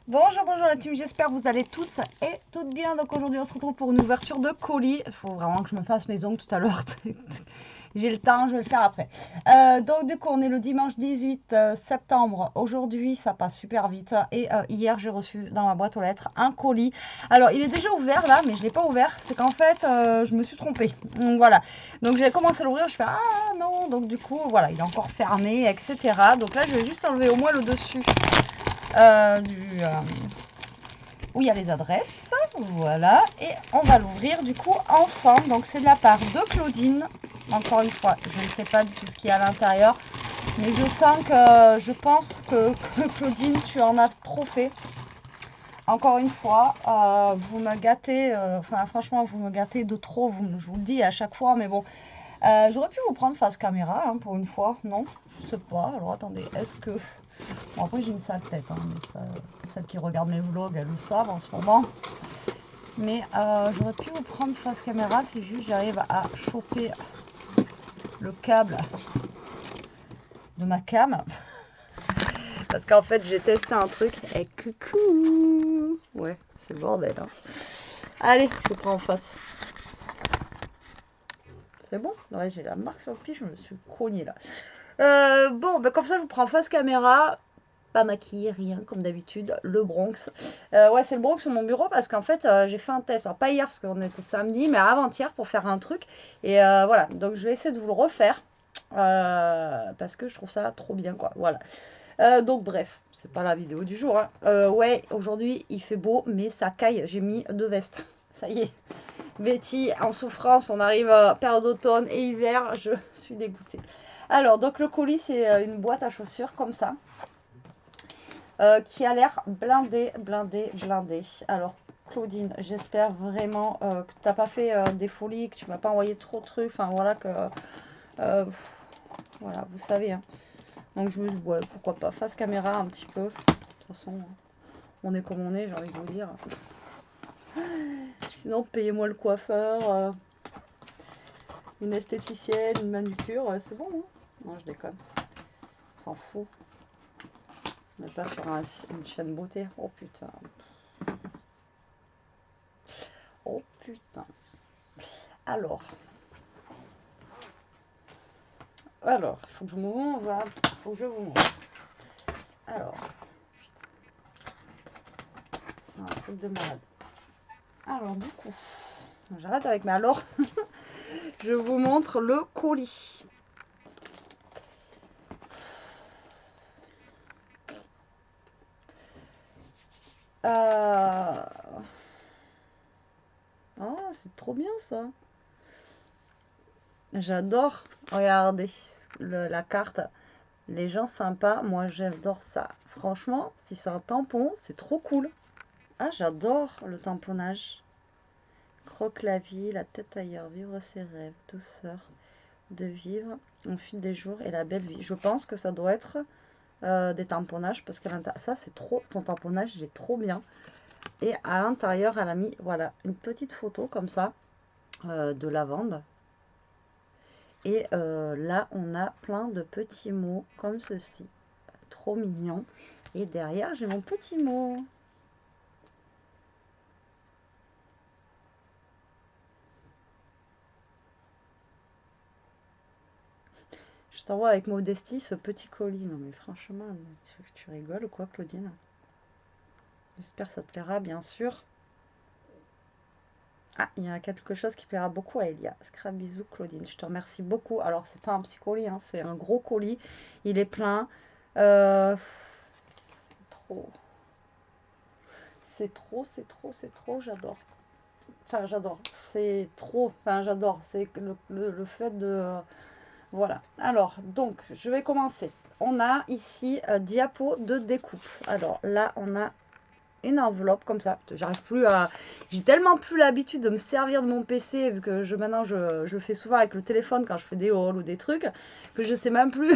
Bonjour, bonjour la team, j'espère que vous allez tous et toutes bien. Donc aujourd'hui on se retrouve pour une ouverture de colis. Il faut vraiment que je me fasse mes ongles tout à l'heure. J'ai le temps, je vais le faire après. Donc du coup on est le dimanche 18 septembre. Aujourd'hui ça passe super vite. Et hier j'ai reçu dans ma boîte aux lettres un colis. Alors il est déjà ouvert là, mais je ne l'ai pas ouvert. C'est qu'en fait je me suis trompée. Donc voilà. Donc j'ai commencé à l'ouvrir, je fais ah non. Donc du coup voilà, il est encore fermé, etc. Donc là je vais juste enlever au moins le dessus. Où il y a les adresses, voilà, et on va l'ouvrir du coup ensemble. Donc c'est de la part de Claudine. Encore une fois, je ne sais pas du tout ce qu'il y a à l'intérieur, mais je pense que Claudine, tu en as trop fait. Encore une fois, vous me gâtez, enfin franchement, vous me gâtez de trop, je vous le dis à chaque fois, mais bon, j'aurais pu vous prendre face caméra hein, pour une fois, non? Je sais pas, alors attendez, est-ce que... Bon, après, j'ai une sale tête, hein, mais ça, celles qui regardent mes vlogs, elles le savent en ce moment. Mais j'aurais pu vous prendre face caméra si juste j'arrive à choper le câble de ma cam. Parce qu'en fait, j'ai testé un truc et coucou. Ouais, c'est le bordel. Hein. Allez, je vous prends en face. C'est bon? Ouais, j'ai la marque sur le pied, je me suis cognée là. Bon, ben comme ça, je vous prends en face caméra. Pas maquillée, rien, comme d'habitude. Le Bronx. Ouais, c'est le Bronx sur mon bureau parce qu'en fait, j'ai fait un test. Alors, pas hier parce qu'on était samedi, mais avant-hier pour faire un truc. Et voilà, donc je vais essayer de vous le refaire. Parce que je trouve ça trop bien, quoi. Voilà. Donc, bref, c'est pas la vidéo du jour. Hein. Ouais, aujourd'hui, il fait beau, mais ça caille. J'ai mis 2 vestes. Ça y est. Betty en souffrance, on arrive à période d'automne et hiver, je suis dégoûtée. Alors, donc le colis, c'est une boîte à chaussures comme ça. Qui a l'air blindé, blindé, blindé. Alors, Claudine, j'espère vraiment que tu n'as pas fait des folies, que tu m'as pas envoyé trop de trucs. Enfin, voilà, que. Voilà, vous savez. Hein. Donc, je me dis, ouais, pourquoi pas, face caméra un petit peu. De toute façon, on est comme on est, j'ai envie de vous dire. Sinon, payez-moi le coiffeur, une esthéticienne, une manucure, c'est bon. Hein non, je déconne. On s'en fout. On n'est pas sur une chaîne beauté. Oh putain. Oh putain. Alors, il faut que je vous montre. Voilà. Faut que je vous montre. Alors, c'est un truc de malade. Alors, du coup, j'arrête avec mes alors. Je vous montre le colis. Oh, c'est trop bien ça. J'adore. Regardez la carte. Les gens sympas, moi j'adore ça. Franchement, si c'est un tampon, c'est trop cool. Ah, j'adore le tamponnage. Croque la vie, la tête ailleurs, vivre ses rêves, douceur de vivre au fil des jours et la belle vie. Je pense que ça doit être des tamponnages parce que ça c'est trop, ton tamponnage il est trop bien. Et à l'intérieur elle a mis voilà une petite photo comme ça de lavande. Et là on a plein de petits mots comme ceci. Trop mignon. Et derrière j'ai mon petit mot. Je t'envoie avec modestie ce petit colis. Non mais franchement, tu rigoles ou quoi Claudine? J'espère que ça te plaira bien sûr. Ah, il y a quelque chose qui plaira beaucoup à Elia. Scrap bisous Claudine, je te remercie beaucoup. Alors c'est pas un petit colis, hein, c'est un gros colis. Il est plein. C'est trop. C'est trop, c'est trop, c'est trop, j'adore. Enfin j'adore. C'est trop. Enfin j'adore. C'est le fait de... voilà. Alors, donc, je vais commencer. On a ici diapo de découpe. Alors là, on a une enveloppe comme ça. J'arrive plus à... J'ai tellement plus l'habitude de me servir de mon PC, vu que maintenant je le fais souvent avec le téléphone quand je fais des hauls ou des trucs, que je sais même plus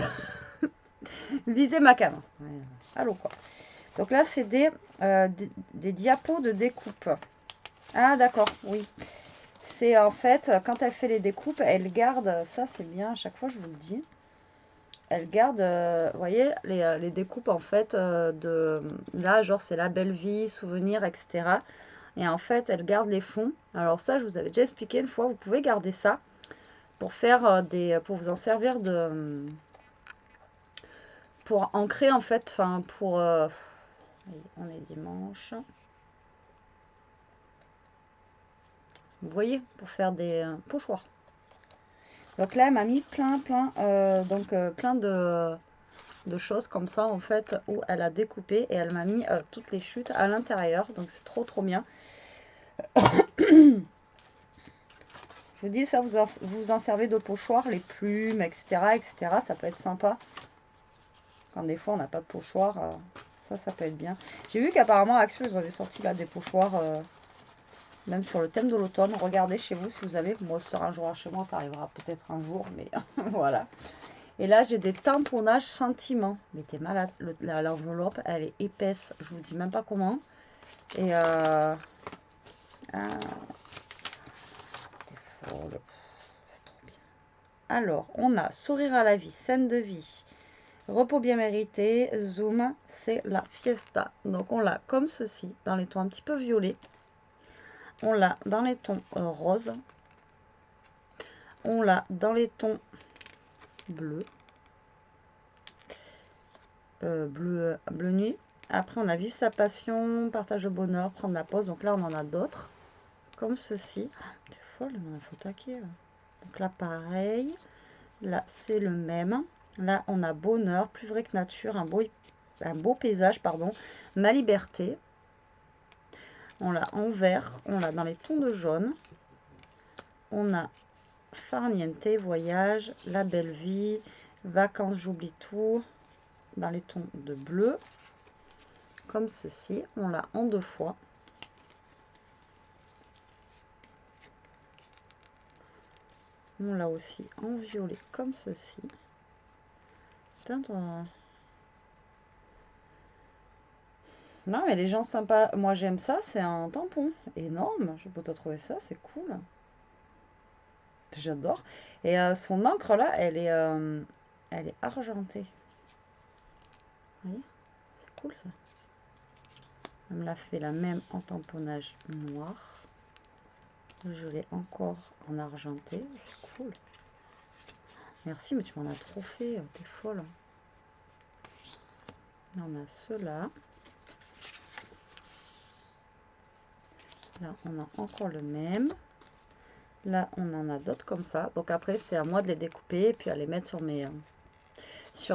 viser ma cam. Ouais. Allô quoi. Donc là, c'est des diapos de découpe. Ah d'accord, oui. C'est en fait, quand elle fait les découpes, elle garde, ça c'est bien, à chaque fois je vous le dis, elle garde, vous voyez, les découpes en fait de là, genre c'est la belle vie, souvenirs, etc. Et en fait, elle garde les fonds. Alors ça, je vous avais déjà expliqué une fois, vous pouvez garder ça pour faire pour vous en servir pour ancrer en fait, enfin pour, on est dimanche. Vous voyez, pour faire des pochoirs. Donc là, elle m'a mis plein de choses comme ça en fait où elle a découpé et elle m'a mis toutes les chutes à l'intérieur. Donc c'est trop bien. Je vous dis ça, vous en servez de pochoir, les plumes, etc. Ça peut être sympa. Quand des fois on n'a pas de pochoir, ça peut être bien. J'ai vu qu'apparemment Action ils avaient sorti là des pochoirs même sur le thème de l'automne. Regardez chez vous si vous avez. Moi, ce sera un jour chez moi, ça arrivera peut-être un jour, mais voilà. Et là, j'ai des tamponnages sentiments. Mais t'es malade. L'enveloppe, elle est épaisse. Je vous dis même pas comment. Et t'es folle. C'est trop bien. Alors, on a sourire à la vie, scène de vie, repos bien mérité, zoom, c'est la fiesta. Donc, on l'a comme ceci, dans les tons un petit peu violets. On l'a dans les tons roses. On l'a dans les tons bleus. Bleu nuit. Après, on a vu sa passion, partage le bonheur, prendre la pause. Donc là, on en a d'autres, comme ceci. T'es folle, il faut taquer. Donc là, pareil. Là, c'est le même. Là, on a bonheur, plus vrai que nature, un beau paysage, pardon. Ma liberté. On l'a en vert, on l'a dans les tons de jaune. On a farniente, voyage, la belle vie, vacances, j'oublie tout, dans les tons de bleu. Comme ceci, on l'a en 2 fois. On l'a aussi en violet comme ceci. Putain, non mais les gens sympas, moi j'aime ça, c'est un tampon énorme. Je peux te trouver ça, c'est cool. J'adore. Et son encre là, elle est argentée. Vous voyez, c'est cool ça. Elle me l'a fait la même en tamponnage noir. Je l'ai encore en argenté. C'est cool. Merci, mais tu m'en as trop fait. T'es folle. On a ceux-là. Là, on a encore le même. Là, on en a d'autres comme ça. Donc après, c'est à moi de les découper et puis à les mettre sur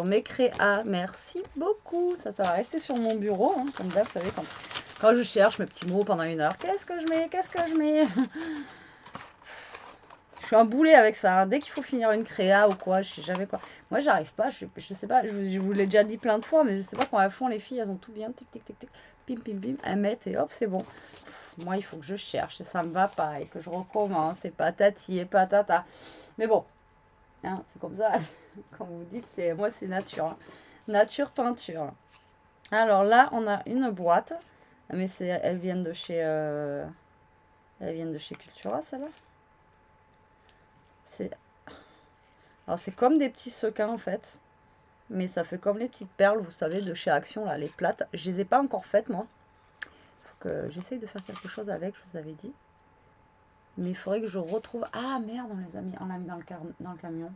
mes créas. Merci beaucoup. Ça va rester sur mon bureau. Hein, comme d'hab, vous savez, quand je cherche mes petits mots pendant 1 heure. Qu'est-ce que je mets? Qu'est-ce que je mets? Je suis un boulet avec ça. Hein. Dès qu'il faut finir une créa ou quoi, je sais jamais quoi. Moi, j'arrive pas. Je sais pas. Je vous l'ai déjà dit plein de fois, mais je sais pas comment elles font les filles. Elles ont tout bien. Tic, tic, tic, tic. Pim, pim, pim. Elles mettent et hop, c'est bon. Moi, il faut que je cherche et ça me va pas et que je recommence et patati et patata. Mais bon, hein, c'est comme ça. Comme vous dites, moi, c'est nature. Hein. Nature peinture. Alors là, on a une boîte. Mais elles viennent de chez Cultura, celle-là. Alors, c'est comme des petits sequins, en fait. Mais ça fait comme les petites perles, vous savez, de chez Action, là, les plates. Je les ai pas encore faites, moi. Faut que j'essaye de faire quelque chose avec, je vous avais dit. Mais il faudrait que je retrouve... Ah, merde, on l'a mis dans le camion.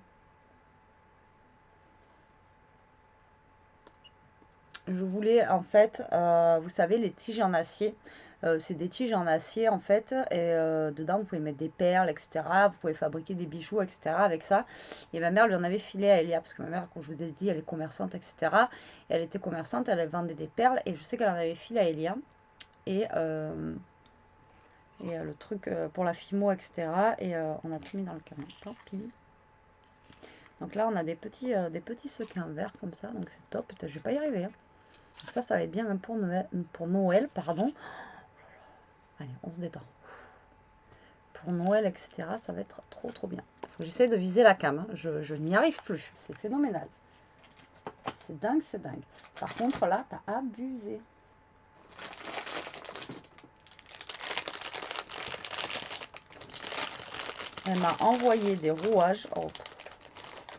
Je voulais, en fait, vous savez, les tiges en acier. C'est des tiges en acier, en fait. Et dedans, vous pouvez mettre des perles, etc. Vous pouvez fabriquer des bijoux, etc. avec ça. Et ma mère lui en avait filé à Elia. Parce que ma mère, comme je vous ai dit, elle est commerçante, etc. Et elle était commerçante, elle vendait des perles. Et je sais qu'elle en avait filé à Elia. Et le truc pour la fimo, etc. Et on a tout mis dans le camion. Tant pis. Donc là, on a des petits sequins verts comme ça. Donc c'est top. Peut-être je vais pas y arriver. Hein. Donc ça va être bien même pour Noël, pardon. Allez, on se détend. Pour Noël, etc. Ça va être trop bien. J'essaie de viser la cam. Hein. Je n'y arrive plus. C'est phénoménal. C'est dingue, c'est dingue. Par contre, là, t'as abusé. Elle m'a envoyé des rouages. Oh,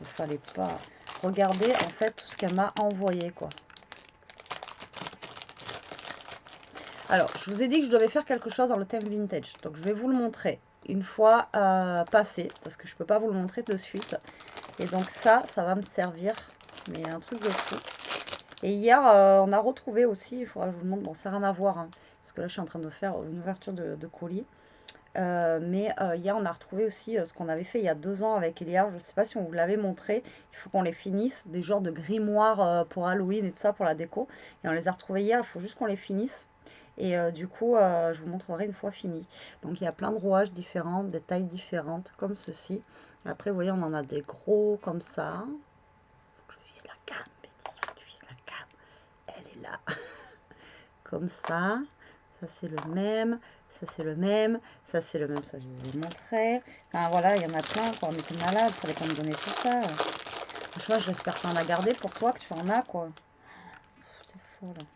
il fallait pas. Regardez en fait tout ce qu'elle m'a envoyé, quoi. Alors, je vous ai dit que je devais faire quelque chose dans le thème vintage. Donc, je vais vous le montrer une fois passé, parce que je ne peux pas vous le montrer de suite. Et donc, ça va me servir, mais un truc de fou. Et hier, on a retrouvé aussi, il faudra que je vous le montre, bon, ça n'a rien à voir, hein, parce que là, je suis en train de faire une ouverture de colis. Hier, on a retrouvé aussi ce qu'on avait fait il y a 2 ans avec Elia. Je ne sais pas si on vous l'avait montré. Il faut qu'on les finisse, des genres de grimoires pour Halloween et tout ça, pour la déco. Et on les a retrouvés hier, il faut juste qu'on les finisse. Et du coup, je vous montrerai une fois fini. Donc, il y a plein de rouages différents, des tailles différentes, comme ceci. Après, vous voyez, on en a des gros comme ça. Je vise la cam, Betty, je vise la cam. Elle est là. Comme ça. Ça, c'est le même. Ça, c'est le même. Ça, c'est le même. Ça, je vous ai montré. Enfin, voilà, il y en a plein. Quand on était malade, il fallait qu'on me donne tout ça. Franchement, j'espère que tu en as gardé pour toi, que tu en as, quoi. C'est fou, là.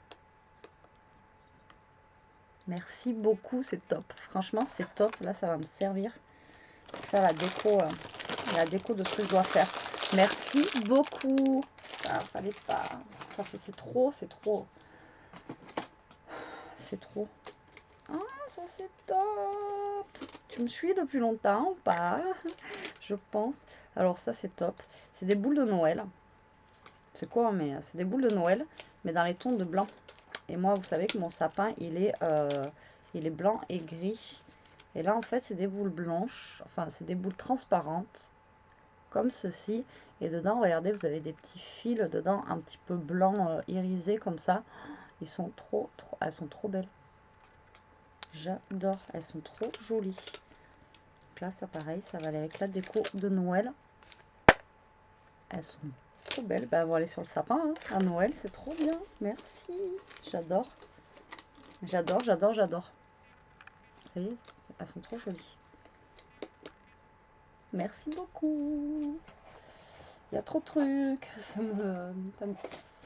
Merci beaucoup, c'est top. Franchement, c'est top. Là, ça va me servir pour faire la déco de ce que je dois faire. Merci beaucoup. Ça, fallait pas. Ça, c'est trop, c'est trop. C'est trop. Ah, ça, c'est top. Tu me suis depuis longtemps ou pas? Je pense. Alors, ça, c'est top. C'est des boules de Noël. C'est quoi? Mais c'est des boules de Noël, mais dans les tons de blanc. Et moi, vous savez que mon sapin, il est blanc et gris. Et là, en fait, c'est des boules blanches. Enfin, c'est des boules transparentes, comme ceci. Et dedans, regardez, vous avez des petits fils dedans, un petit peu blanc irisé, comme ça. Ils sont elles sont trop belles. J'adore. Elles sont trop jolies. Donc là, ça pareil, ça va aller avec la déco de Noël. Elles sont trop belles. Bah, elles vont aller sur le sapin, hein. À Noël, c'est trop bien. Merci. J'adore. J'adore, j'adore, j'adore. Vous voyez, elles sont trop jolies. Merci beaucoup. Il y a trop de trucs.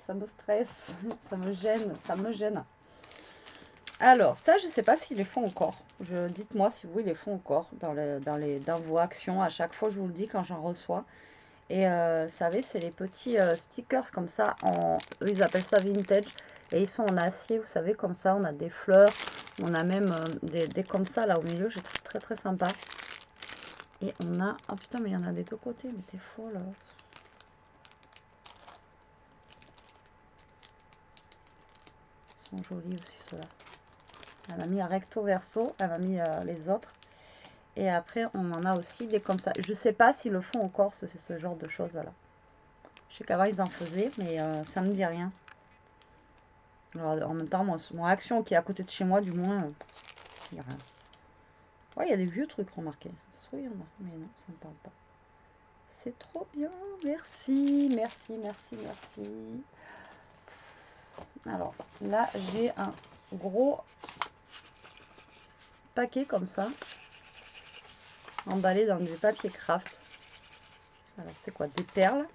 Ça me stresse. Ça me gêne. Ça me gêne. Alors, ça, je ne sais pas s'ils les font encore. Dites-moi si vous, ils les font encore dans vos actions. À chaque fois, je vous le dis quand j'en reçois. Et vous savez, c'est les petits stickers comme ça. Eux, ils appellent ça vintage. Et ils sont en acier, vous savez, comme ça. On a des fleurs. On a même des comme ça, là, au milieu. Je trouve très, très sympa. Et on a... Oh putain, mais il y en a des deux côtés. Mais t'es fou, là. Ils sont jolis aussi, ceux-là. Elle m'a mis un recto verso. Elle m'a mis les autres. Et après, on en a aussi des comme ça. Je sais pas s'ils le font encore, ce genre de choses-là. Je sais qu'avant, ils en faisaient, mais ça me dit rien. Alors, en même temps, mon action qui est à côté de chez moi, du moins, il n'y a rien. Ouais, il y a des vieux trucs, remarquez. Ça, il y en a, mais non, ça ne me parle pas. C'est trop bien. Merci, merci, merci, merci. Alors, là, j'ai un gros paquet comme ça, emballé dans du papier craft. Alors, c'est quoi? Des perles.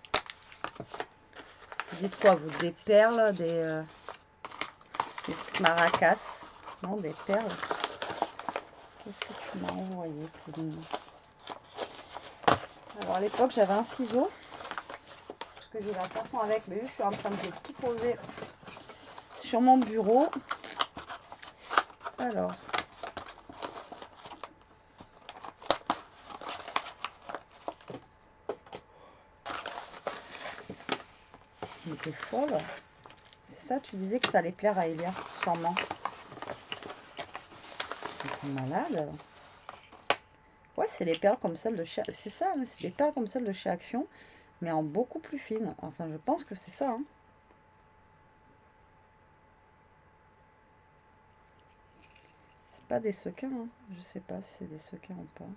Vous dites quoi, vous? Des perles, des petites maracas. Non, des perles. Qu'est-ce que tu m'as envoyé, Claudine? Alors, à l'époque, j'avais un ciseau. Parce que j'ai la carton avec. Mais je suis en train de tout poser sur mon bureau. Alors. Mais t'es folle. C'est ça, tu disais que ça allait plaire à Elia, sûrement. T'es malade. Ouais, c'est les perles comme celles de chez... C'est ça, mais c'est des perles comme celles de chez Action, mais en beaucoup plus fines. Enfin, je pense que c'est ça, hein. C'est pas des sequins, hein. Je sais pas si c'est des sequins ou pas.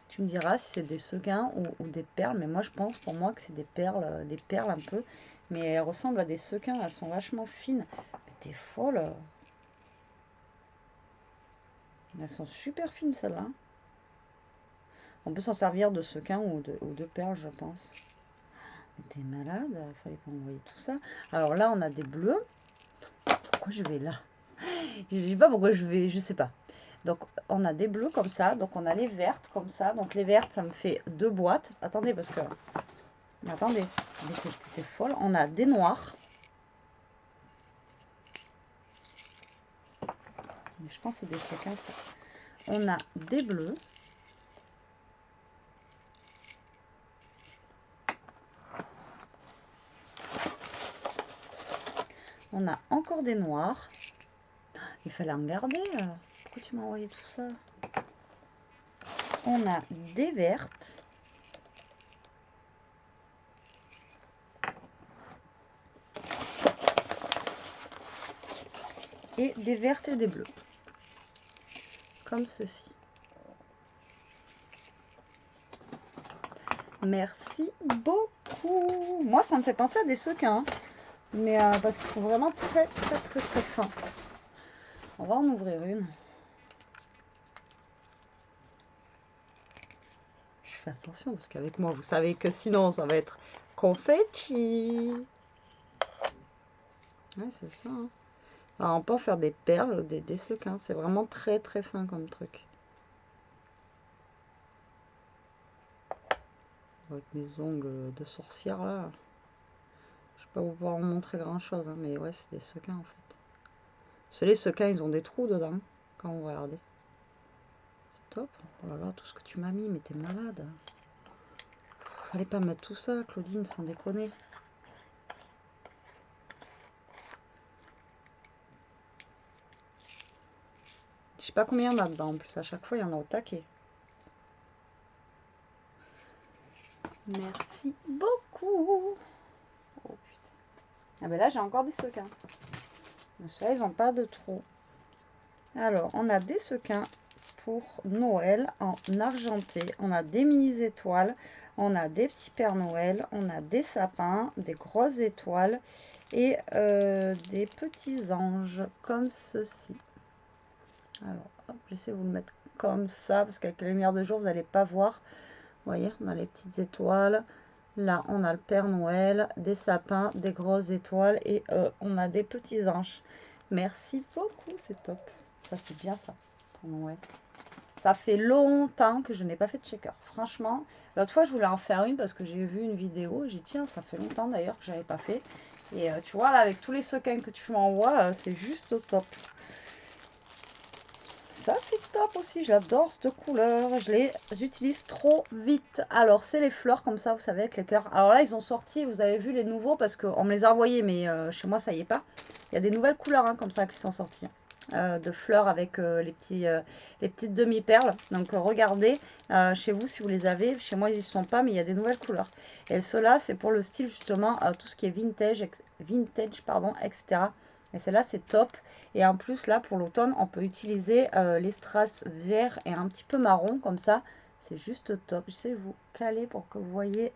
Tu me diras si c'est des sequins ou des perles, mais moi je pense pour moi que c'est des perles un peu. Mais elles ressemblent à des sequins, elles sont vachement fines. Mais t'es folle. Elles sont super fines celles-là. On peut s'en servir de sequins ou de perles, je pense. Mais t'es malade, il fallait pas envoyer tout ça. Alors là, on a des bleus. Pourquoi je vais là? Je ne sais pas pourquoi je vais, je sais pas. Donc, on a des bleus comme ça. Donc, on a les vertes comme ça. Donc, les vertes, ça me fait 2 boîtes. Attendez, parce que Mais attendez, t'es folle. On a des noirs. Je pense que c'est des sequins, ça. On a des bleus. On a encore des noirs. Il fallait en garder. Pourquoi tu m'as envoyé tout ça? On a des vertes. Et des vertes et des bleues. Comme ceci. Merci beaucoup. Moi, ça me fait penser à des sequins. Hein. Mais parce qu'ils sont vraiment très fins. On va en ouvrir une. Je fais attention parce qu'avec moi, vous savez que sinon, ça va être confetti. Ouais, c'est ça. Hein. Alors, on peut en faire des perles, des sequins. C'est vraiment très fin comme truc. Avec mes ongles de sorcière là. Je vais pas vous pouvoir vous montrer grand chose. Hein, mais ouais, c'est des sequins en fait. Les sequins, ils ont des trous dedans. Quand on regarde. C'est top. Oh là là, tout ce que tu m'as mis. Mais t'es malade. Fallait pas mettre tout ça, Claudine, sans déconner. Je sais pas combien il y en a dedans en plus, à chaque fois il y en a au taquet. Merci beaucoup. Oh putain. Ah ben là j'ai encore des sequins. Ceux-là ils n'ont pas de trou. Alors on a des sequins pour Noël en argenté. On a des mini étoiles. On a des petits Pères Noël. On a des sapins, des grosses étoiles et des petits anges comme ceci. Alors, hop, j'essaie de vous le mettre comme ça, parce qu'avec la lumière de jour, vous n'allez pas voir. Vous voyez, on a les petites étoiles. Là, on a le Père Noël, des sapins, des grosses étoiles et on a des petits anges. Merci beaucoup, c'est top. Ça, c'est bien ça, pour Noël. Ça fait longtemps que je n'ai pas fait de shaker. Franchement, l'autre fois, je voulais en faire une parce que j'ai vu une vidéo. J'ai dit, tiens, ça fait longtemps d'ailleurs que je n'avais pas fait. Et tu vois, là, avec tous les sequins que tu m'envoies, c'est juste au top. Ça c'est top aussi, j'adore cette couleur, je les utilise trop vite. Alors c'est les fleurs comme ça, vous savez, avec les cœurs. Alors là ils ont sorti, vous avez vu les nouveaux parce qu'on me les a envoyés, mais chez moi ça y est pas. Il y a des nouvelles couleurs hein, comme ça qui sont sorties. De fleurs avec les petites demi-perles. Donc regardez chez vous si vous les avez. Chez moi ils y sont pas, mais il y a des nouvelles couleurs. Et ceux-là c'est pour le style justement tout ce qui est vintage pardon, etc. Et celle-là, c'est top. Et en plus, là, pour l'automne, on peut utiliser les strass vert et un petit peu marron, comme ça. C'est juste top. J'essaie de vous caler pour que vous voyez.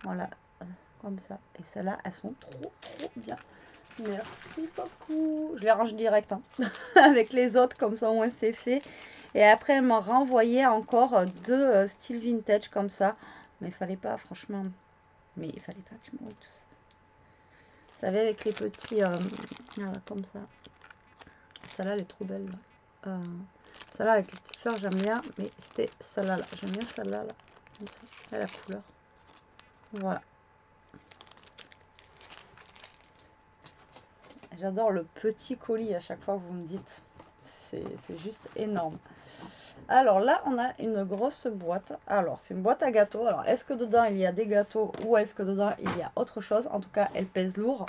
Voilà, comme ça. Et celles-là, elles sont trop bien. Merci beaucoup. Je les range direct, hein, avec les autres, comme ça, au moins, c'est fait. Et après, elle m'a renvoyé encore deux style vintage, comme ça. Mais il fallait pas, franchement. Mais il fallait pas que je m'envoie tout ça. Vous savez, avec les petits... voilà, comme ça. Celle-là, elle est trop belle. Celle-là, avec les petites fleurs, j'aime bien. Mais c'était celle-là. Là. J'aime bien celle-là. Là. Comme ça. Là, la couleur. Voilà. J'adore le petit colis à chaque fois que vous me dites. C'est juste énorme. Alors là, on a une grosse boîte. Alors, c'est une boîte à gâteaux. Alors, est-ce que dedans, il y a des gâteaux ou est-ce que dedans, il y a autre chose? En tout cas, elle pèse lourd.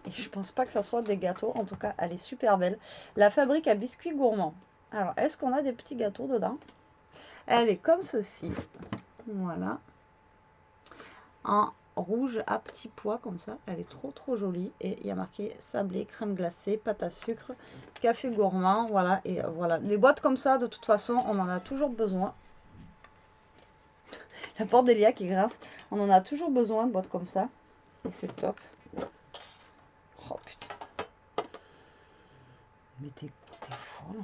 Et je pense pas que ça soit des gâteaux. En tout cas, elle est super belle. La fabrique à biscuits gourmands. Alors, est-ce qu'on a des petits gâteaux dedans? Elle est comme ceci. Voilà. En rouge à petits pois comme ça. Elle est trop jolie. Et il y a marqué sablé, crème glacée, pâte à sucre, café gourmand. Voilà. Et voilà. Les boîtes comme ça, de toute façon, on en a toujours besoin. La porte d'Elia qui grince. On en a toujours besoin de boîtes comme ça. Et c'est top. Oh putain. Mais t'es folle.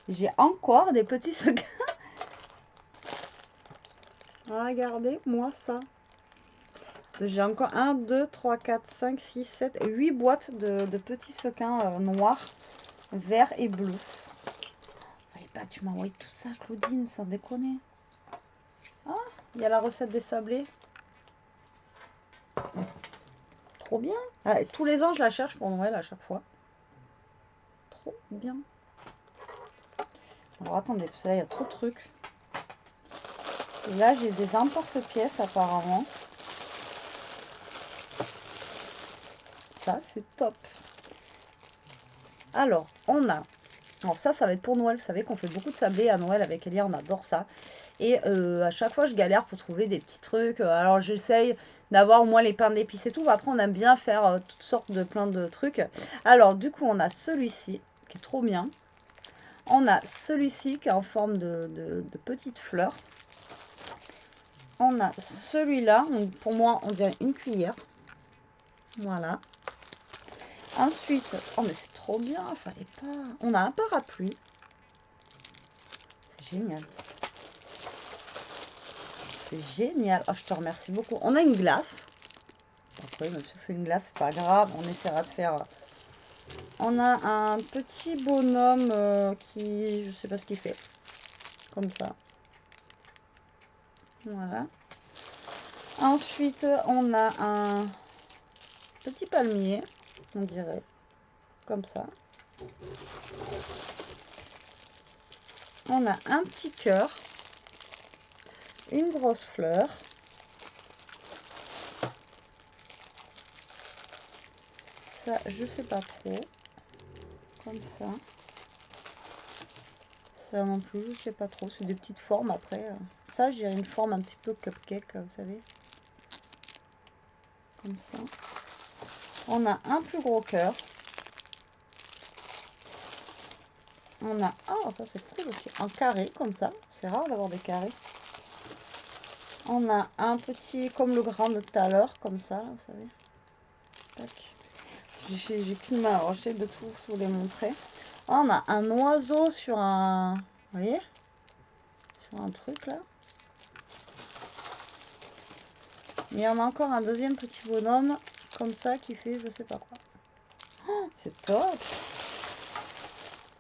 J'ai encore des petits sequins. Regardez-moi ça. J'ai encore 1, 2, 3, 4, 5, 6, 7, 8 boîtes de petits sequins noirs, verts et bleus. Fallait Putain, tu m'as envoyé tout ça, Claudine, sans déconner. Ah, il y a la recette des sablés. Trop bien. Ah, tous les ans, je la cherche pour Noël à chaque fois. Trop bien. Alors attendez, parce que là, il y a trop de trucs. Et là, j'ai des emporte-pièces apparemment. Ça, c'est top. Alors, on a... Alors ça va être pour Noël. Vous savez qu'on fait beaucoup de sablés à Noël avec Elia. On adore ça. Et à chaque fois, je galère pour trouver des petits trucs. Alors, j'essaye d'avoir au moins les pains d'épices et tout. Après, on aime bien faire toutes sortes de plein de trucs. Alors, du coup, on a celui-ci qui est trop bien. On a celui-ci qui est en forme de petites fleurs. On a celui-là. Pour moi, on dirait une cuillère. Voilà. Ensuite, oh mais c'est trop bien, fallait pas. On a un parapluie. C'est génial. C'est génial. Oh, je te remercie beaucoup. On a une glace. Donc, oui, même si on fait une glace, c'est pas grave. On essaiera de faire. On a un petit bonhomme qui, je sais pas ce qu'il fait. Comme ça. Voilà. Ensuite, on a un petit palmier, on dirait. Comme ça. On a un petit cœur. Une grosse fleur. Ça, je sais pas trop. Comme ça. Ça non plus, je sais pas trop. C'est des petites formes après. Ça, je dirais une forme un petit peu cupcake, vous savez. Comme ça. On a un plus gros cœur. On a... Oh, ça c'est cool aussi. Un carré comme ça. C'est rare d'avoir des carrés. On a un petit, comme le grand de tout à l'heure, comme ça, vous savez. Tac. J'ai qu'une main, alors j'essaie de tout vous les montrer. On a un oiseau sur un... Vous voyez? Sur un truc là. Mais on a encore un deuxième petit bonhomme, comme ça, qui fait je sais pas quoi. Oh, c'est top!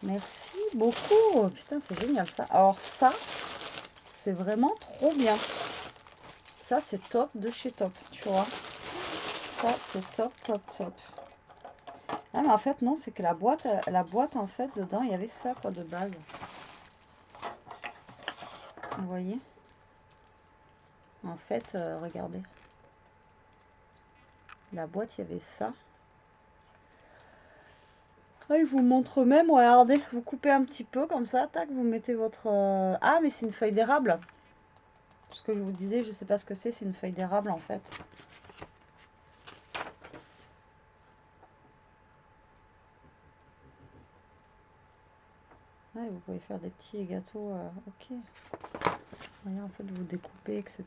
Merci beaucoup! Putain, c'est génial ça. Alors ça, c'est vraiment trop bien. Ça, c'est top de chez Top, tu vois. Ça, c'est top, top, top. Ah, mais en fait, non, c'est que la boîte, en fait, dedans, il y avait ça, quoi, de base. Vous voyez? En fait, regardez. La boîte, il y avait ça. Ah, il vous montre même, regardez, vous coupez un petit peu, comme ça, tac, vous mettez votre... Ah, mais c'est une feuille d'érable. Ce que je vous disais, je sais pas ce que c'est une feuille d'érable, en fait. Ouais, vous pouvez faire des petits gâteaux, ok. Voyez, en fait, vous découpez, etc.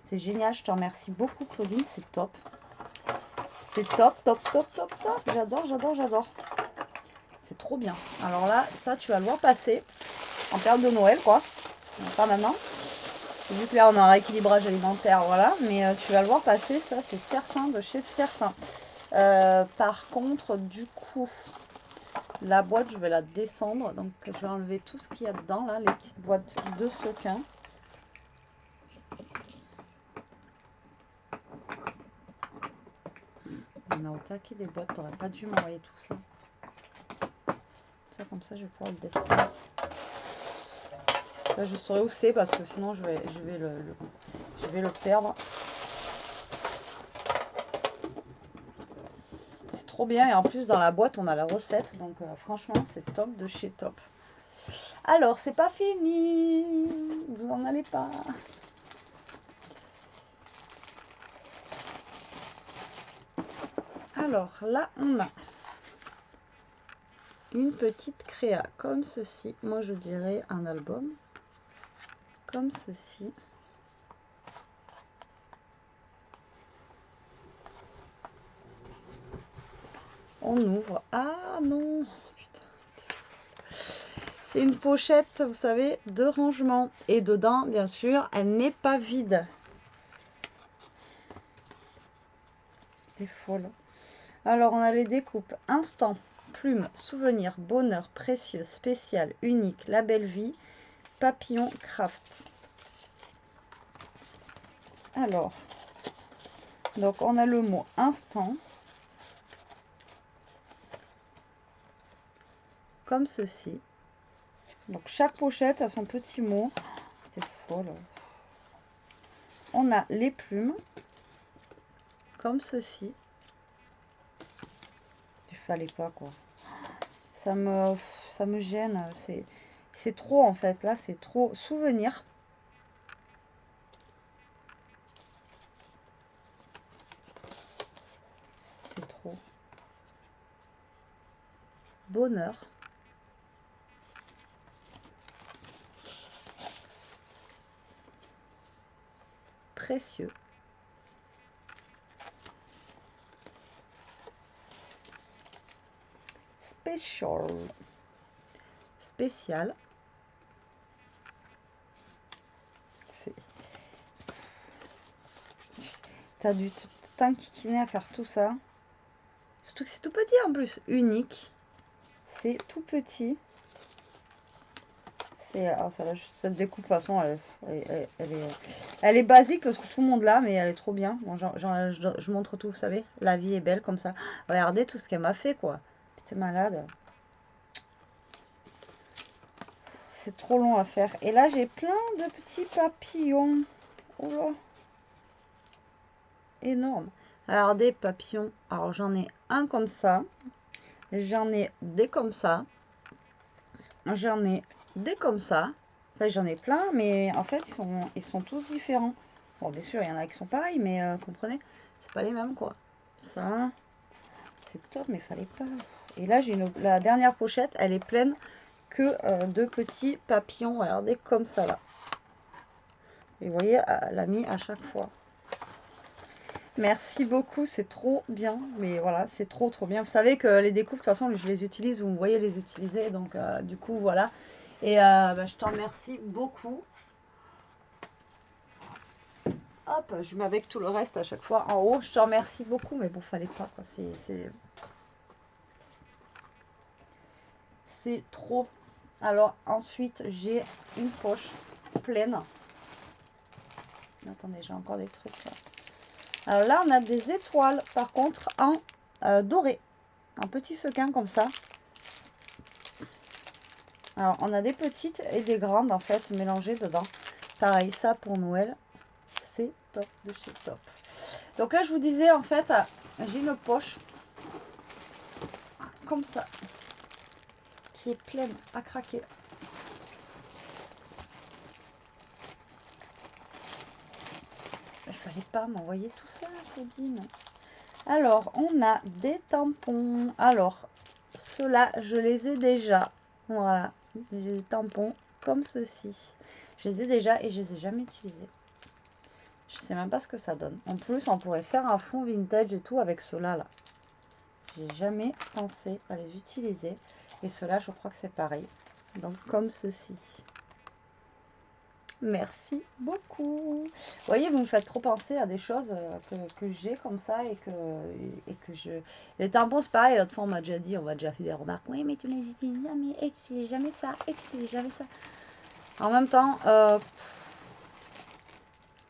C'est génial, je te remercie beaucoup, Claudine, c'est top. C'est top, top, top, top, top. J'adore, j'adore, j'adore. C'est trop bien. Alors là, ça, tu vas le voir passer en période de Noël, quoi. Pas maintenant. Vu que là, on a un rééquilibrage alimentaire, voilà. Mais tu vas le voir passer, ça, c'est certain, de chez certains. Par contre, du coup, la boîte, je vais la descendre. Donc, je vais enlever tout ce qu'il y a dedans, là, les petites boîtes de sequins. On a au taquet des boîtes, t'aurais pas dû m'envoyer tout ça. Ça, comme ça, je vais pouvoir le descendre. Là, je saurai où c'est parce que sinon, je vais le perdre. C'est trop bien et en plus, dans la boîte, on a la recette. Donc, franchement, c'est top de chez Top. Alors, c'est pas fini. Vous en allez pas. Alors, là, on a une petite créa comme ceci. Moi, je dirais un album. Comme ceci. On ouvre. Ah non, putain. C'est une pochette, vous savez, de rangement. Et dedans, bien sûr, elle n'est pas vide. T'es folle. Alors, on a les découpes instant plume, souvenir, bonheur, précieux, spécial, unique, la belle vie, papillon, craft. Alors, donc on a le mot instant, comme ceci. Donc chaque pochette a son petit mot. C'est faux là. On a les plumes, comme ceci. Il fallait pas quoi. Ça me gêne. C'est trop en fait. Là c'est trop. Souvenir. C'est trop. Bonheur. Précieux. Special. Spécial. T'as dû t'enquiquiner à faire tout ça. Surtout que c'est tout petit en plus. Unique. C'est tout petit. Alors cette découpe, de toute façon, elle est basique parce que tout le monde l'a, mais elle est trop bien. Bon, je montre tout, vous savez. La vie est belle comme ça. Regardez tout ce qu'elle m'a fait, quoi. T'es malade. C'est trop long à faire. Et là, j'ai plein de petits papillons. Oh là. Énorme. Regardez, papillons. Alors, j'en ai un comme ça. J'en ai des comme ça. J'en ai des comme ça. Enfin, j'en ai plein, mais en fait, ils sont tous différents. Bon, bien sûr, il y en a qui sont pareils, mais comprenez, c'est pas les mêmes, quoi. Ça, c'est top, mais fallait pas. Et là, j'ai la dernière pochette, elle est pleine que de petits papillons. Regardez, comme ça, là. Et vous voyez, elle a mis à chaque fois. Merci beaucoup, c'est trop bien. Mais voilà, c'est trop bien. Vous savez que les découpes, de toute façon, je les utilise, vous me voyez les utiliser. Donc, du coup, voilà. Et bah, je t'en remercie beaucoup. Hop, je mets avec tout le reste à chaque fois en haut. Je te remercie beaucoup, mais bon, fallait pas, quoi. C'est trop. Alors, ensuite, j'ai une poche pleine. Attendez, j'ai encore des trucs là. Alors là, on a des étoiles, par contre, en doré. Un petit sequin comme ça. Alors, on a des petites et des grandes, en fait, mélangées dedans. Pareil, ça pour Noël. C'est top de chez top. Donc là, je vous disais, en fait, j'ai une poche comme ça, qui est pleine à craquer. Il fallait pas m'envoyer tout ça, Claudine. Alors, on a des tampons. Alors, ceux-là, je les ai déjà. Voilà, j'ai des tampons comme ceci. Je les ai déjà et je les ai jamais utilisés. Je sais même pas ce que ça donne. En plus, on pourrait faire un fond vintage et tout avec ceux-là. Là. J'ai jamais pensé à les utiliser. Et ceux-là, je crois que c'est pareil. Donc, comme ceci. Merci beaucoup. Vous voyez, vous me faites trop penser à des choses que j'ai comme ça et que je... Les tampons, c'est pareil. L'autre fois, on m'a déjà dit, on m'a déjà fait des remarques. Oui, mais tu les utilises jamais. Et tu utilises jamais ça. Et tu utilises jamais ça. En même temps,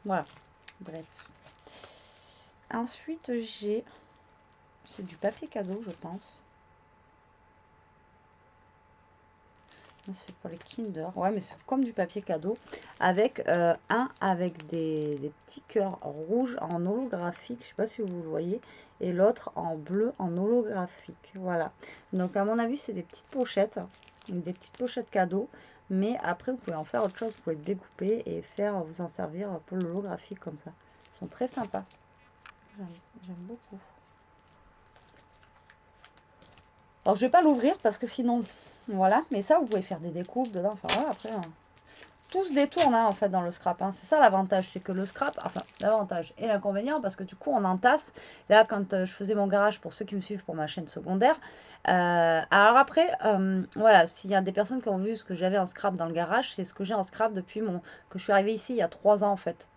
voilà. Bref. Ensuite, j'ai... C'est du papier cadeau, je pense. C'est pour les Kinder. Ouais, mais c'est comme du papier cadeau. Avec avec des petits cœurs rouges en holographique. Je sais pas si vous le voyez. Et l'autre en bleu en holographique. Voilà. Donc, à mon avis, c'est des petites pochettes. Des petites pochettes cadeaux. Mais après, vous pouvez en faire autre chose. Vous pouvez découper et vous en servir pour l'holographique comme ça. Ils sont très sympas. J'aime beaucoup. Alors, je vais pas l'ouvrir parce que sinon... Voilà, mais ça, vous pouvez faire des découpes dedans. Enfin, voilà, après, tout se détourne, hein, en fait, dans le scrap. Hein. C'est ça l'avantage, c'est que le scrap, enfin, l'avantage et l'inconvénient, parce que du coup, on entasse. Là, quand je faisais mon garage, pour ceux qui me suivent pour ma chaîne secondaire, alors après, voilà, s'il y a des personnes qui ont vu ce que j'avais en scrap dans le garage, c'est ce que j'ai en scrap depuis que je suis arrivée ici il y a 3 ans, en fait.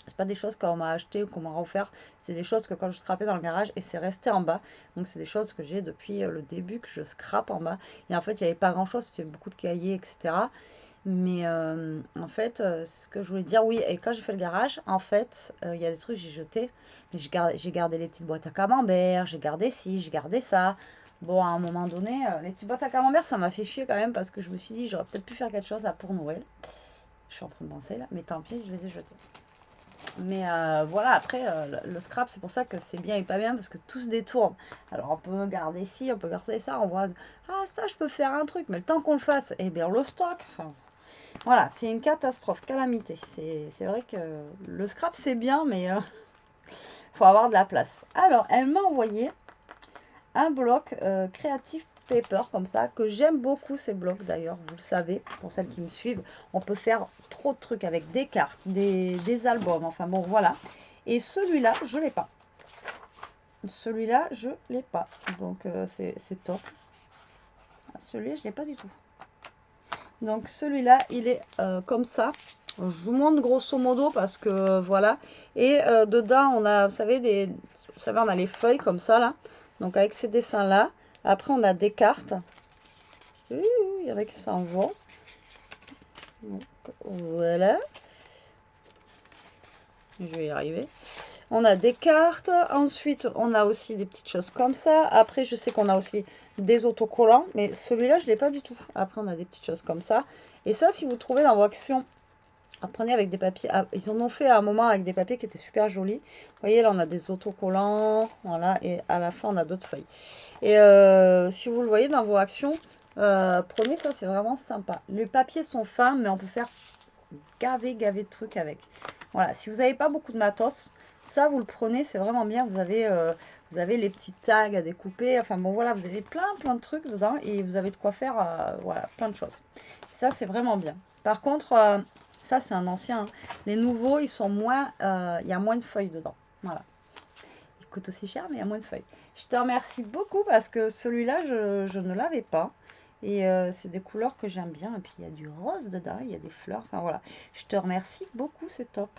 C'est pas des choses qu'on m'a acheté ou qu'on m'a offert, c'est des choses que quand je scrapais dans le garage et c'est resté en bas. Donc c'est des choses que j'ai depuis le début que je scrape en bas. Et en fait, il n'y avait pas grand chose, c'était beaucoup de cahiers, etc. Mais en fait, ce que je voulais dire, oui, et quand j'ai fait le garage, en fait, il y a des trucs que j'ai jetés. Mais j'ai gardé les petites boîtes à camembert, j'ai gardé ci, j'ai gardé ça. Bon, à un moment donné, les petites boîtes à camembert, ça m'a fait chier quand même parce que je me suis dit, j'aurais peut-être pu faire quelque chose là pour Noël. Je suis en train de penser là, mais tant pis, je les ai jetés. Mais voilà, après, le scrap, c'est pour ça que c'est bien et pas bien, parce que tout se détourne. Alors, on peut garder ci, on peut garder ça, on voit, ah, ça, je peux faire un truc, mais le temps qu'on le fasse, eh bien, on le stocke. Enfin, voilà, c'est une catastrophe, calamité. C'est vrai que le scrap, c'est bien, mais faut avoir de la place. Alors, elle m'a envoyé un bloc Creative Paper, comme ça, que j'aime beaucoup, ces blocs, d'ailleurs, vous le savez, pour celles qui me suivent. On peut faire trop de trucs avec des cartes, des albums, enfin bon, voilà. Et celui-là, je l'ai pas. Celui-là, je l'ai pas. Donc, c'est top. Celui-là, je l'ai pas du tout. Donc, celui-là, il est comme ça. Je vous montre grosso modo parce que voilà. Et dedans, on a, vous savez, on a les feuilles comme ça, là. Donc, avec ces dessins-là. Après, on a des cartes. Il y en a qui s'en vont. Donc, voilà. Je vais y arriver. On a des cartes. Ensuite, on a aussi des petites choses comme ça. Après, je sais qu'on a aussi des autocollants. Mais celui-là, je ne l'ai pas du tout. Après, on a des petites choses comme ça. Et ça, si vous trouvez dans vos actions, apprenez avec des papiers. Ils en ont fait à un moment avec des papiers qui étaient super jolis. Vous voyez, là, on a des autocollants. Voilà. Et à la fin, on a d'autres feuilles. Et si vous le voyez dans vos actions, prenez ça. C'est vraiment sympa. Les papiers sont fins, mais on peut faire gaver de trucs avec. Voilà. Si vous n'avez pas beaucoup de matos, ça, vous le prenez, c'est vraiment bien. Vous avez les petits tags à découper. Enfin bon, voilà, vous avez plein de trucs dedans et vous avez de quoi faire, voilà, plein de choses. Ça, c'est vraiment bien. Par contre, ça, c'est un ancien. Hein. Les nouveaux, ils sont moins, il y a moins de feuilles dedans. Voilà. Il coûte aussi cher, mais il y a moins de feuilles. Je te remercie beaucoup parce que celui-là, je ne l'avais pas. Et c'est des couleurs que j'aime bien. Et puis, il y a du rose dedans, il y a des fleurs. Enfin, voilà. Je te remercie beaucoup, c'est top.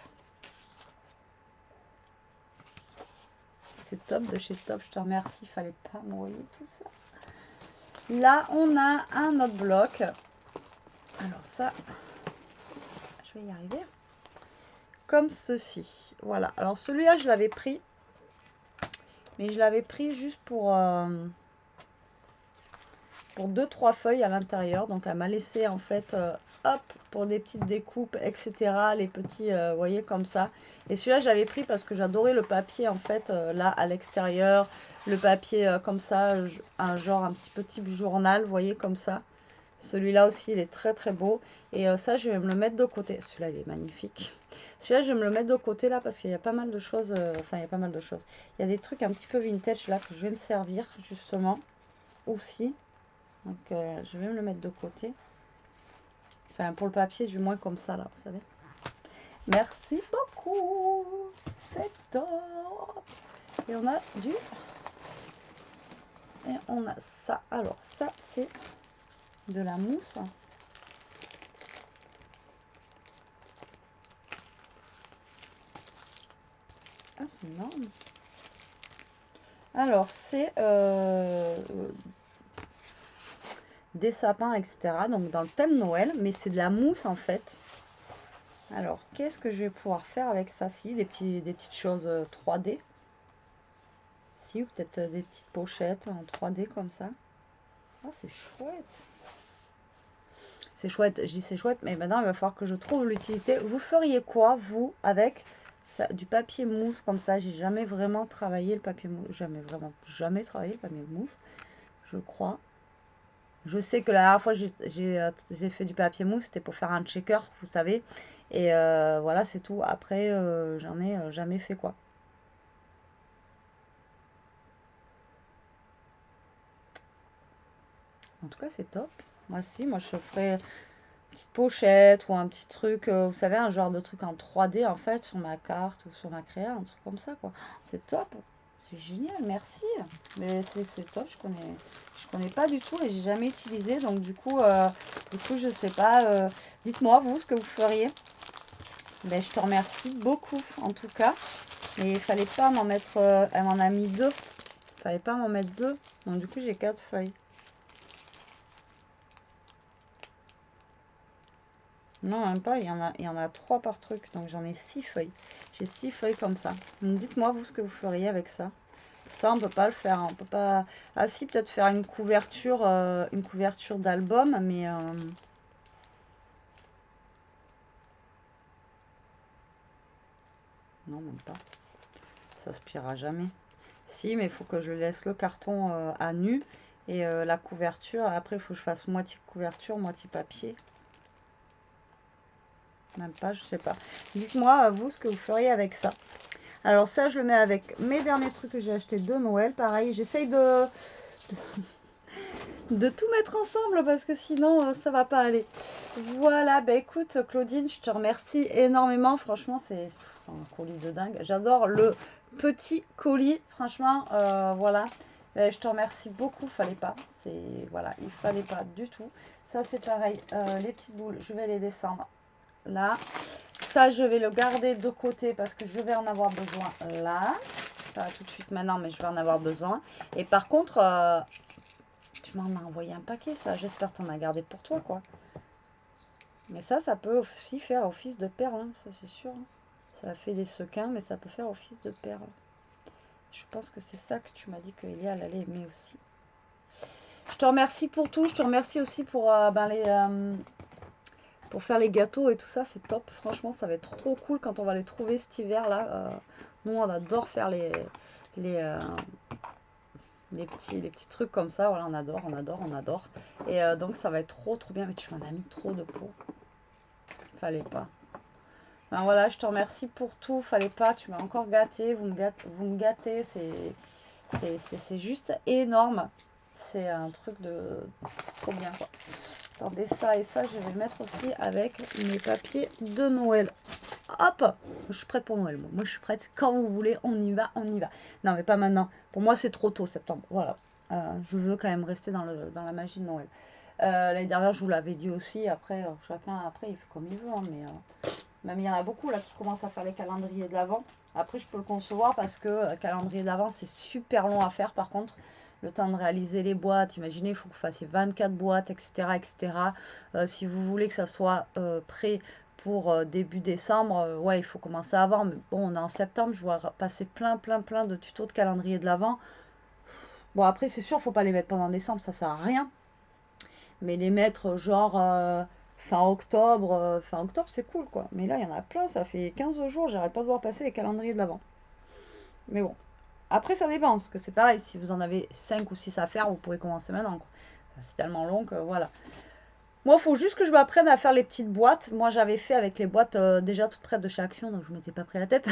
C'est top de chez Top, je te remercie, il fallait pas m'envoyer tout ça. Là, on a un autre bloc. Alors ça, je vais y arriver. Comme ceci. Voilà. Alors celui-là, je l'avais pris. Mais je l'avais pris juste pour 2-3 feuilles à l'intérieur. Donc elle m'a laissé en fait, hop, pour des petites découpes, etc. Les petits, vous voyez, comme ça. Et celui-là, j'avais pris parce que j'adorais le papier, en fait, là, à l'extérieur. Le papier comme ça, un petit journal, vous voyez, comme ça. Celui-là aussi, il est très, très beau. Et ça, je vais me le mettre de côté. Celui-là, il est magnifique. Celui-là, je vais me le mettre de côté, là, parce qu'il y a pas mal de choses. Enfin, il y a pas mal de choses. Il y a des trucs un petit peu vintage, là, que je vais me servir, justement, aussi. Donc, je vais me le mettre de côté. Enfin, pour le papier, du moins comme ça, là, vous savez. Merci beaucoup. C'est top. Et on a du... Et on a ça. Alors, ça, c'est de la mousse. Ah, c'est énorme. Alors, c'est des sapins, etc. Donc, dans le thème Noël, mais c'est de la mousse, en fait. Alors, qu'est-ce que je vais pouvoir faire avec ça? Si, des petites choses 3D. Si, ou peut-être des petites pochettes en 3D comme ça. Ah, c'est chouette. C'est chouette, je dis c'est chouette, mais maintenant il va falloir que je trouve l'utilité. Vous feriez quoi, vous, avec ça, du papier mousse comme ça? J'ai jamais vraiment travaillé le papier mousse. Jamais travaillé le papier mousse, je crois. Je sais que la dernière fois j'ai fait du papier mousse, c'était pour faire un checker, vous savez. Et voilà, c'est tout. Après, j'en ai jamais fait quoi. En tout cas, c'est top. Moi, si, moi, je ferais une petite pochette ou un petit truc, vous savez, un genre de truc en 3D, en fait, sur ma carte ou sur ma créa, un truc comme ça, quoi. C'est top. C'est génial, merci. Mais c'est top, je connais pas du tout et j'ai jamais utilisé. Donc, du coup, je sais pas. Dites-moi, vous, ce que vous feriez. Ben, je te remercie beaucoup, en tout cas. Mais il fallait pas m'en mettre... elle m'en a mis 2. Il fallait pas m'en mettre 2. Donc, du coup, j'ai 4 feuilles. Non, même pas. Il y en a 3 par truc. Donc, j'en ai 6 feuilles. J'ai 6 feuilles comme ça. Donc, dites-moi, vous, ce que vous feriez avec ça. Ça, on peut pas le faire. On peut pas... Ah si, peut-être faire une couverture d'album. Mais... non, même pas. Ça se pliera jamais. Si, mais il faut que je laisse le carton à nu. Et la couverture, après, il faut que je fasse moitié couverture, moitié papier. Même pas, je sais pas. Dites-moi, vous, ce que vous feriez avec ça. Alors ça, je le mets avec mes derniers trucs que j'ai achetés de Noël. Pareil, j'essaye de tout mettre ensemble parce que sinon, ça va pas aller. Voilà, bah écoute, Claudine, je te remercie énormément. Franchement, c'est un colis de dingue. J'adore le petit colis. Franchement, voilà. Je te remercie beaucoup. Fallait pas. Voilà, il fallait pas du tout. Ça, c'est pareil. Les petites boules, je vais les descendre là. Ça, je vais le garder de côté parce que je vais en avoir besoin là. Pas tout de suite maintenant, mais je vais en avoir besoin. Et par contre, tu m'en as envoyé un paquet, ça. J'espère que tu en as gardé pour toi, quoi. Mais ça peut aussi faire office de perle, hein, ça c'est sûr. Hein. Ça fait des sequins, mais ça peut faire office de perle. Je pense que c'est ça que tu m'as dit que Elia elle allait aimer aussi. Je te remercie pour tout. Je te remercie aussi pour pour faire les gâteaux et tout ça, c'est top. Franchement, ça va être trop cool quand on va les trouver cet hiver-là. Nous, on adore faire les, euh, les petits trucs comme ça. Voilà, on adore, on adore, on adore. Et donc, ça va être trop, trop bien. Mais tu m'en as mis trop de pots. Fallait pas. Ben voilà, je te remercie pour tout. Fallait pas, tu m'as encore gâté. Vous me gâtez. C'est juste énorme. C'est un truc de... C'est trop bien, quoi. Attendez, ça et ça, je vais le mettre aussi avec mes papiers de Noël. Hop, je suis prête pour Noël. Moi, je suis prête. Quand vous voulez, on y va, on y va. Non, mais pas maintenant. Pour moi, c'est trop tôt, septembre. Voilà. Je veux quand même rester dans la magie de Noël. L'année dernière, je vous l'avais dit aussi. Après, chacun, après, il fait comme il veut. Hein, mais même il y en a beaucoup là qui commencent à faire les calendriers de l'Avent. Après, je peux le concevoir parce que calendrier d'Avent, c'est super long à faire. Par contre, le temps de réaliser les boîtes, imaginez, il faut que vous fassiez 24 boîtes, etc. etc. Si vous voulez que ça soit prêt pour début décembre, ouais, il faut commencer avant. Mais bon, on est en septembre, je vois passer plein de tutos de calendrier de l'Avent. Bon, après, c'est sûr, il ne faut pas les mettre pendant décembre, ça sert à rien. Mais les mettre genre fin octobre c'est cool quoi. Mais là il y en a plein, ça fait 15 jours, j'arrête pas de voir passer les calendriers de l'avant. Mais bon, après ça dépend, parce que c'est pareil, si vous en avez 5 ou 6 à faire, vous pourrez commencer maintenant. C'est tellement long que voilà. Moi, il faut juste que je m'apprenne à faire les petites boîtes. Moi, j'avais fait avec les boîtes déjà toutes prêtes de chez Action, donc je ne m'étais pas pris la tête.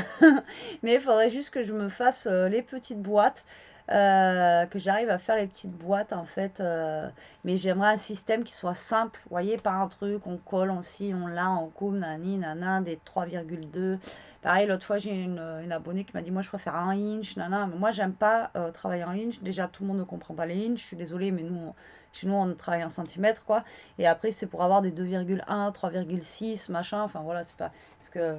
Mais il faudrait juste que je me fasse les petites boîtes, que j'arrive à faire les petites boîtes en fait. Mais j'aimerais un système qui soit simple. Vous voyez, pas un truc, on colle, on scie, on l'a, on coupe, nani, nana, des 3,2. Pareil, l'autre fois, j'ai une abonnée qui m'a dit, moi, je préfère un inch, nana. Mais moi, j'aime pas travailler en inch. Déjà, tout le monde ne comprend pas les inch. Je suis désolée, mais chez nous, on travaille en centimètres, quoi. Et après, c'est pour avoir des 2,1, 3,6, machin. Enfin, voilà, c'est pas... Parce que...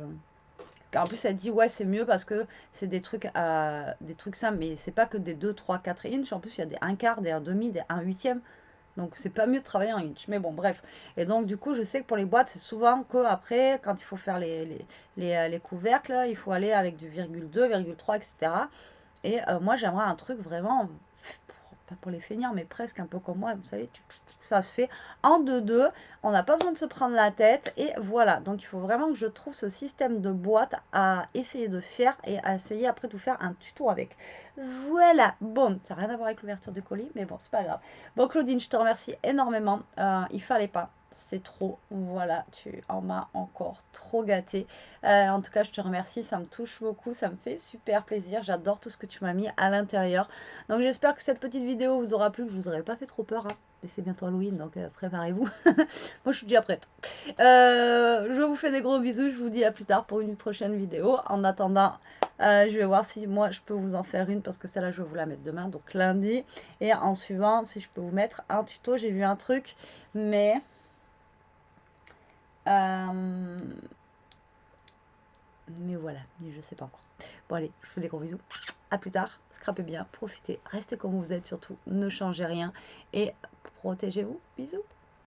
En plus, elle dit, ouais, c'est mieux parce que c'est des trucs simples. Mais c'est pas que des 2, 3, 4 inch. En plus, il y a des 1 quart, des 1 demi, des 1 huitième. Donc, c'est pas mieux de travailler en inch. Mais bon, bref. Et donc, du coup, je sais que pour les boîtes, c'est souvent que après, quand il faut faire les couvercles, il faut aller avec du 0,2, 0,3, etc. Et moi, j'aimerais un truc vraiment pas pour les feignants, mais presque un peu comme moi, vous savez, ça se fait en 2-2, on n'a pas besoin de se prendre la tête, et voilà, donc il faut vraiment que je trouve ce système de boîte à essayer de faire, et à essayer après de vous faire un tuto avec. Voilà, bon, ça n'a rien à voir avec l'ouverture du colis, mais bon, c'est pas grave. Bon, Claudine, je te remercie énormément, il fallait pas, c'est trop, voilà, tu en m'as encore trop gâté. En tout cas, je te remercie, ça me touche beaucoup, ça me fait super plaisir, j'adore tout ce que tu m'as mis à l'intérieur. Donc j'espère que cette petite vidéo vous aura plu, que je vous aurais pas fait trop peur, hein. Mais c'est bientôt Halloween, donc préparez-vous. Moi, je suis déjà prête. Je vous fais des gros bisous, je vous dis à plus tard pour une prochaine vidéo. En attendant, je vais voir si moi, je peux vous en faire une, parce que celle-là, je vais vous la mettre demain, donc lundi. Et en suivant, si je peux vous mettre un tuto, j'ai vu un truc, mais... voilà, mais je sais pas encore. Bon allez, je vous fais des gros bisous. À plus tard, scrapez bien, profitez, restez comme vous êtes surtout, ne changez rien et protégez-vous. Bisous.